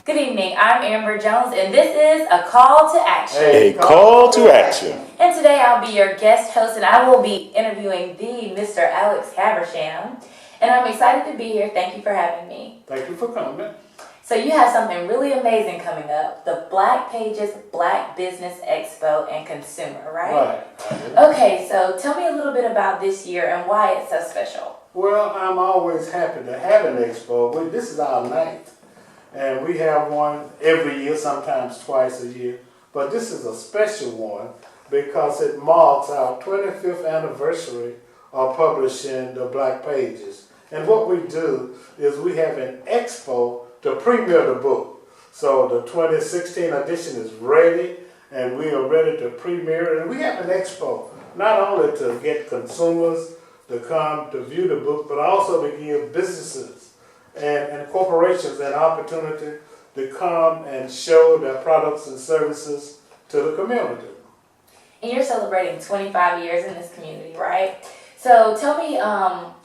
Good evening, I'm Amber Jones, and this is A Call to Action. A call to action. And today I'll be your guest host, and I will be interviewing the Mr. Alex Habersham. And I'm excited to be here. Thank you for having me. Thank you for coming. So you have something really amazing coming up, the Black Pages Black Business Expo and Consumer, right? Right. Okay, so tell me a little bit about this year and why it's so special. Well, I'm always happy to have an expo. This is our ninth, and we have one every year, sometimes twice a year. But this is a special one because it marks our 25th anniversary of publishing the Black Pages. And what we do is we have an expo to premiere the book. So the 2016 edition is ready, and we are ready to premiere it. And we have an expo not only to get consumers to come to view the book, but also to give businesses and corporations an opportunity to come and show their products and services to the community. And you're celebrating 25 years in this community, right? So tell me,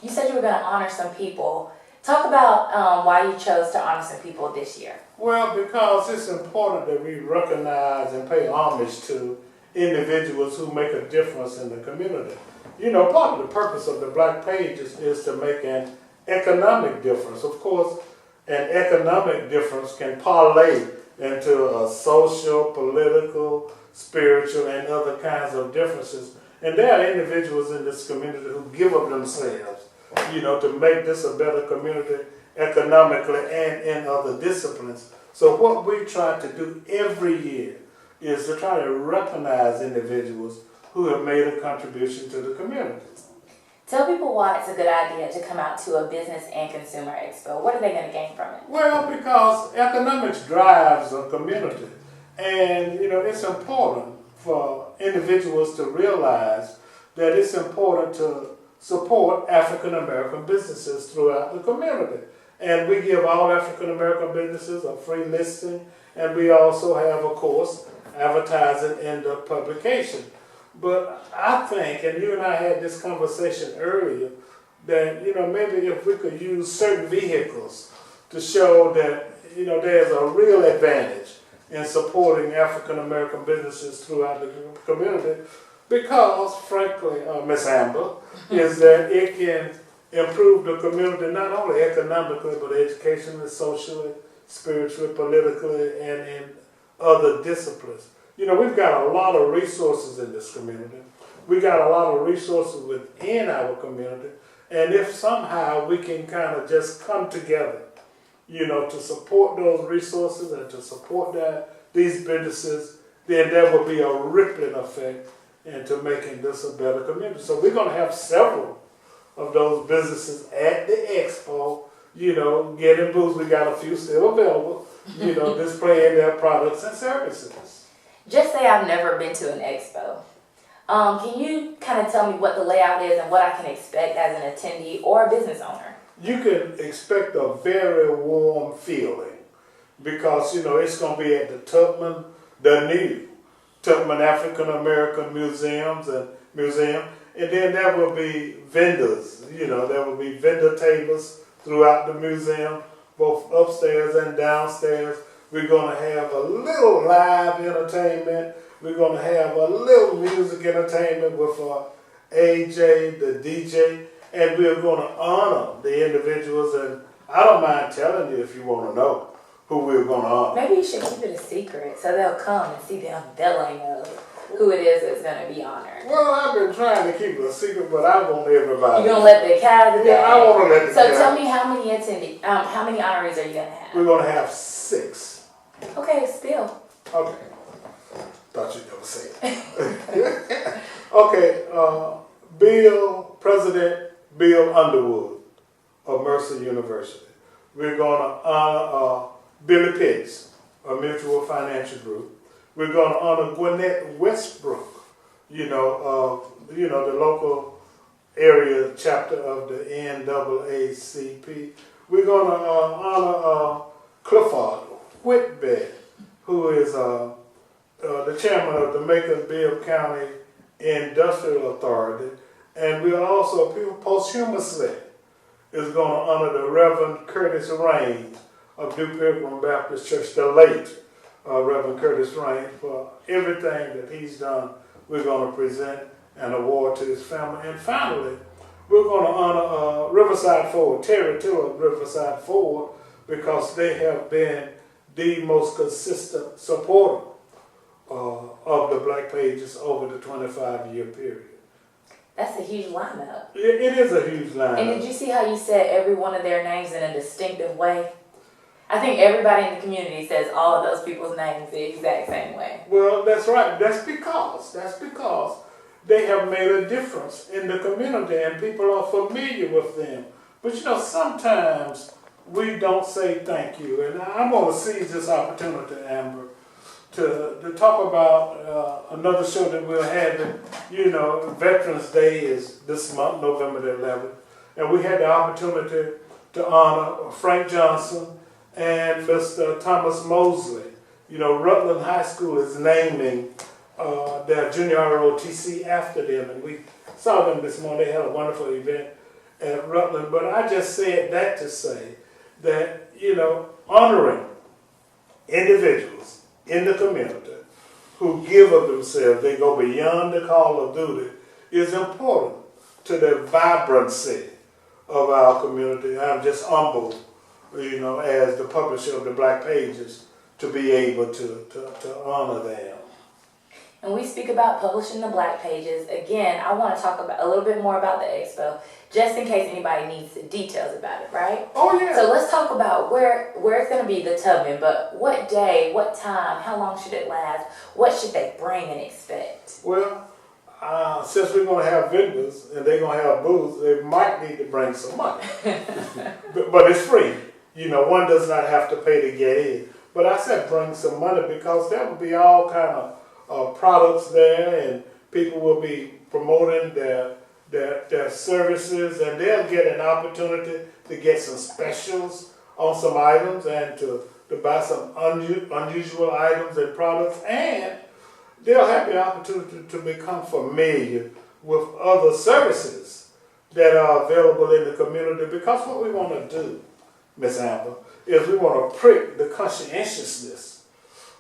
you said you were going to honor some people. Talk about why you chose to honor some people this year. Well, because it's important that we recognize and pay homage to individuals who make a difference in the community. You know, part of the purpose of the Black Pages is to make an economic difference. Of course, an economic difference can parlay into a social, political, spiritual, and other kinds of differences. And there are individuals in this community who give of themselves, you know, to make this a better community economically and in other disciplines. So what we try to do every year is to try to recognize individuals who have made a contribution to the community. Tell people why it's a good idea to come out to a business and consumer expo. What are they going to gain from it? Well, because economics drives a community. And, you know, it's important for individuals to realize that it's important to support African American businesses throughout the community. And we give all African American businesses a free listing, and we also have, of course, advertising in the publication. But I think, and you and I had this conversation earlier, that, you know, maybe if we could use certain vehicles to show that, you know, there's a real advantage in supporting African American businesses throughout the community, because, frankly, Miss Amber, is that it can improve the community not only economically, but educationally, socially, spiritually, politically, and in other disciplines. You know, we've got a lot of resources in this community. We got a lot of resources within our community. And if somehow we can kind of just come together, you know, to support those resources and to support these businesses, then there will be a rippling effect into making this a better community. So we're going to have several of those businesses at the expo, you know, getting booths. We got a few still available, you know, displaying their products and services. Just say I've never been to an expo. Can you kind of tell me what the layout is and what I can expect as an attendee or a business owner? You can expect a very warm feeling because, you know, it's going to be at the Tubman, the new Tubman African American Museum. And then there will be vendors, you know, there will be vendor tables throughout the museum, both upstairs and downstairs. We're going to have a little live entertainment. We're going to have a little music entertainment with AJ, the DJ, and we're going to honor the individuals. And I don't mind telling you if you want to know who we're going to honor. Maybe you should keep it a secret so they'll come and see the unveiling of who it is that's going to be honored. Well, I've been trying to keep it a secret, but I want everybody. You're going to let the cat out of the bag? Yeah, I want to let the cat out. So tell me how many honorees are you going to have? We're going to have 6. Okay, still. Okay. Thought you'd never say it. Okay, President Bill Underwood of Mercer University. We're going to honor Billy Pitts of Mutual Financial Group. We're going to honor Gwinnett Westbrook, you know, the local area chapter of the NAACP. We're going to honor Clifford Whitbey, who is the chairman of the Macon-Bibb County Industrial Authority. And we'll also, posthumously, is going to honor the Reverend Curtis Raines of New Pilgrim Baptist Church, the late Reverend Curtis Rain, for everything that he's done. We're going to present an award to his family. And finally, we're going to honor Riverside Forward, Terry Tiller of Riverside Forward, because they have been the most consistent supporter of the Black Pages over the 25-year period. That's a huge lineup. It is a huge lineup. And did you see how you said every one of their names in a distinctive way? I think everybody in the community says all of those people's names the exact same way. Well, that's right. That's because they have made a difference in the community and people are familiar with them. But sometimes we don't say thank you. And I'm going to seize this opportunity, Amber, to talk about another show that we're having. Veterans Day is this month, November the 11th. And we had the opportunity to honor Frank Johnson and Mr. Thomas Mosley. Rutland High School is naming their junior ROTC after them, and we saw them this morning. They had a wonderful event at Rutland. But I just said that to say that, honoring individuals in the community who give of themselves, they go beyond the call of duty, is important to the vibrancy of our community. I'm just humbled, as the publisher of the Black Pages, to be able to honor them. And we speak about publishing the Black Pages. Again, I want to talk about a little bit more about the Expo, just in case anybody needs the details about it, right? Oh, yeah. So let's talk about where it's going to be, the Tubman, but what day, what time, how long should it last, what should they bring and expect? Well, since we're going to have vendors and they're going to have booths, they might need to bring some money. but it's free. One does not have to pay to get in. But I said bring some money because there will be all kind of products there, and people will be promoting their services, and they'll get an opportunity to get some specials on some items and to buy some unusual items and products, and they'll have the opportunity to become familiar with other services that are available in the community, because what we want to do, Miss Amber, is we want to prick the conscientiousness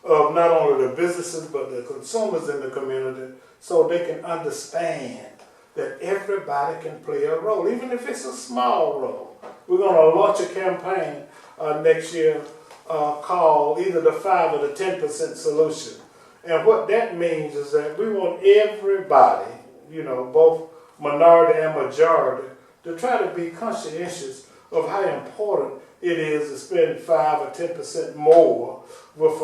of not only the businesses but the consumers in the community, so they can understand that everybody can play a role, even if it's a small role. We're going to launch a campaign next year called either the 5 or the 10% solution. And what that means is that we want everybody, both minority and majority, to try to be conscientious of how important it is to spend 5 or 10% more with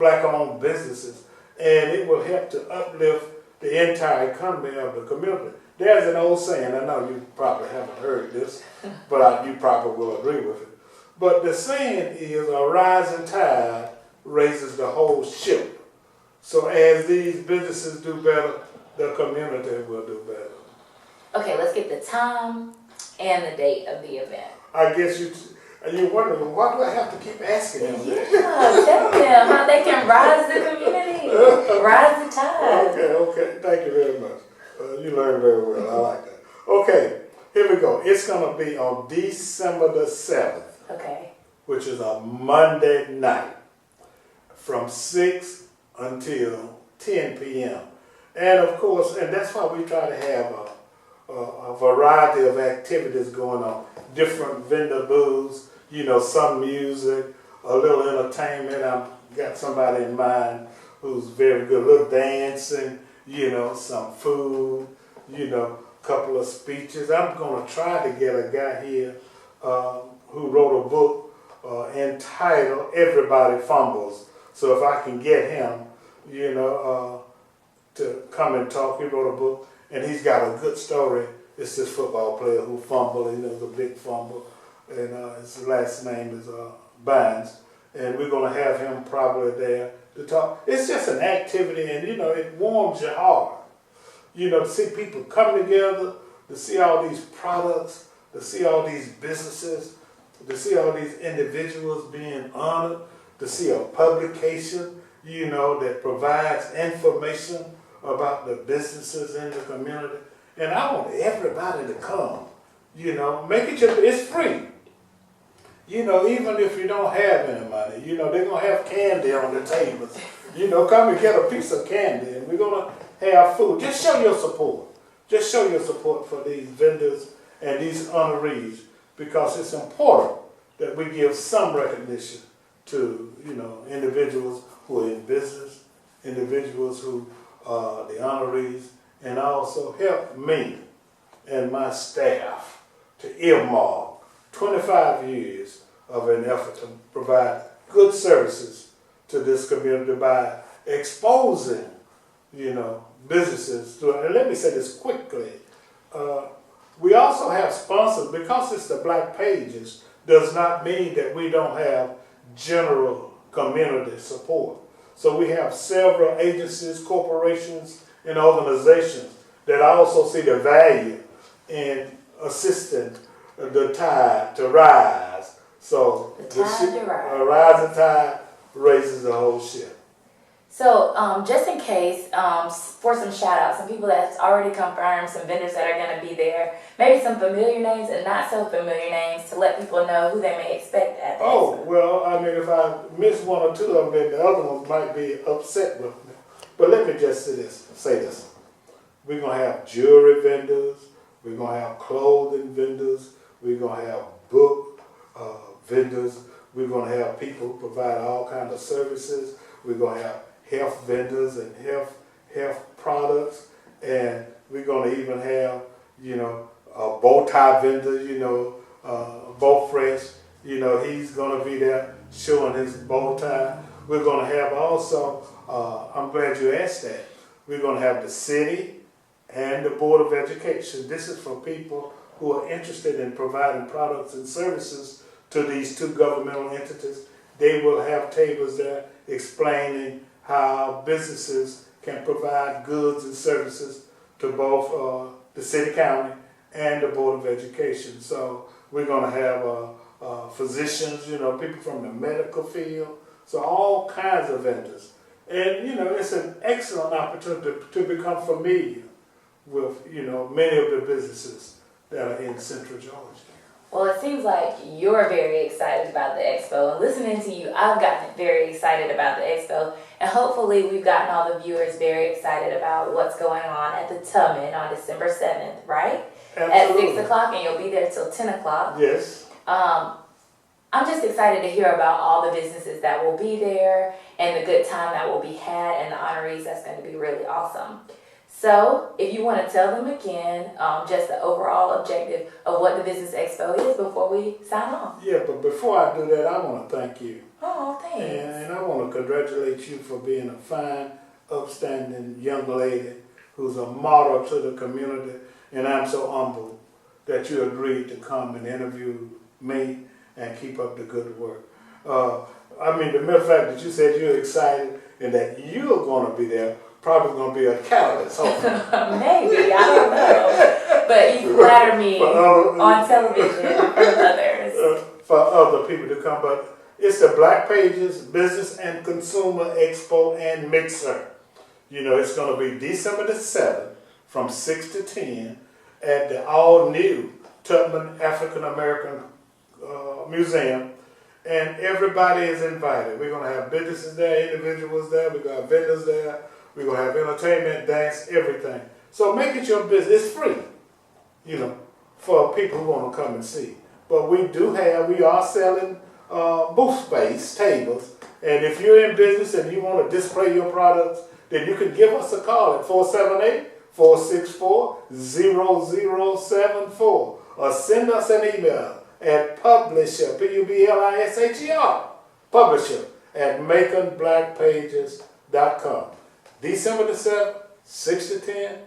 Black-owned businesses, and it will help to uplift the entire economy of the community. There's an old saying, I know you probably haven't heard this, but you probably will agree with it. But the saying is, a rising tide raises the whole ship. So as these businesses do better, the community will do better. Okay, let's get the time and the date of the event. I guess you're wondering, why do I have to keep asking them that? Yeah, tell them how they can rise the community, rise the tide. Okay, thank you very much. You learned very well, I like that. Okay, here we go. It's going to be on December the 7th. Okay. Which is a Monday night from 6 until 10 p.m. And of course, and that's why we try to have a variety of activities going on. Different vendor booths, some music, a little entertainment. I've got somebody in mind who's very good. A little dancing, some food, a couple of speeches. I'm going to try to get a guy here who wrote a book entitled Everybody Fumbles. So if I can get him, to come and talk. He wrote a book, and he's got a good story. It's this football player who fumbled, it was a big fumble, and his last name is Bynes. And we're going to have him probably there to talk. It's just an activity, and it warms your heart. To see people come together, to see all these products, to see all these businesses, to see all these individuals being honored, to see a publication, that provides information about the businesses in the community. And I want everybody to come, make it it's free. even if you don't have any money, they're going to have candy on the tables. Come and get a piece of candy, and we're going to have food. Just show your support. Just show your support for these vendors and these honorees, because it's important that we give some recognition to, individuals who are in business, individuals who are the honorees, and also help me and my staff to earmark 25 years of an effort to provide good services to this community by exposing, businesses to it. And let me say this quickly. We also have sponsors. Because it's the Black Pages does not mean that we don't have general community support. So we have several agencies, corporations, and organizations that also see the value in assisting the tide to rise. So the tide to rise. A rising tide raises the whole ship. So just in case, for some shout outs, some people that's already confirmed, some vendors that are going to be there, maybe some familiar names and not so familiar names to let people know who they may expect at the expo. Well, if I miss one or two of them, then the other ones might be upset with me. But let me just say this. We're going to have jewelry vendors, we're going to have clothing vendors, we're going to have book vendors, we're going to have people who provide all kinds of services, we're going to have health vendors and health products, and we're going to even have, a bow tie vendor, Bow Fresh, he's going to be there showing his bow tie. We're going to have also, I'm glad you asked that, we're going to have the city and the Board of Education. This is for people who are interested in providing products and services to these two governmental entities. They will have tables there explaining how businesses can provide goods and services to both the city, county, and the Board of Education. So we're going to have physicians, people from the medical field, so all kinds of vendors. And, it's an excellent opportunity to become familiar with, many of the businesses that are in Central Georgia. Well, it seems like you're very excited about the expo, and listening to you, I've gotten very excited about the expo, and hopefully we've gotten all the viewers very excited about what's going on at the Tubman on December 7th, right? Absolutely. At 6 o'clock, and you'll be there till 10 o'clock. Yes. I'm just excited to hear about all the businesses that will be there and the good time that will be had and the honorees. That's going to be really awesome. So, if you want to tell them again, just the overall objective of what the Business Expo is before we sign off. Yeah, but before I do that, I want to thank you. Oh, thanks. And I want to congratulate you for being a fine, upstanding young lady who's a model to the community. And I'm so humbled that you agreed to come and interview me and keep up the good work. The mere fact that you said you're excited and that you're going to be there probably going to be a catalyst, hopefully. Maybe, I don't know. But you flatter me on television with others. For other people to come. But it's the Black Pages Business and Consumer Expo and Mixer. It's going to be December the 7th from 6 to 10 at the all-new Tubman African American Museum. And everybody is invited. We're going to have businesses there, individuals there, we're going to have vendors there, we're going to have entertainment, dance, everything. So make it your business. It's free, for people who want to come and see. But we are selling booth space, tables. And if you're in business and you want to display your products, then you can give us a call at 478-464-0074 or send us an email at publisher, Publisher, publisher at MaconBlackPages.com. December the 7th, 6 to 10,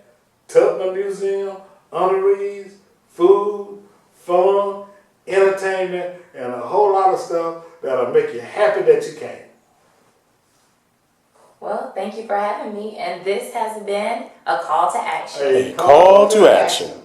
Tubman Museum, honorees, food, fun, entertainment, and a whole lot of stuff that'll make you happy that you came. Well, thank you for having me, and this has been a call to action. A call to action.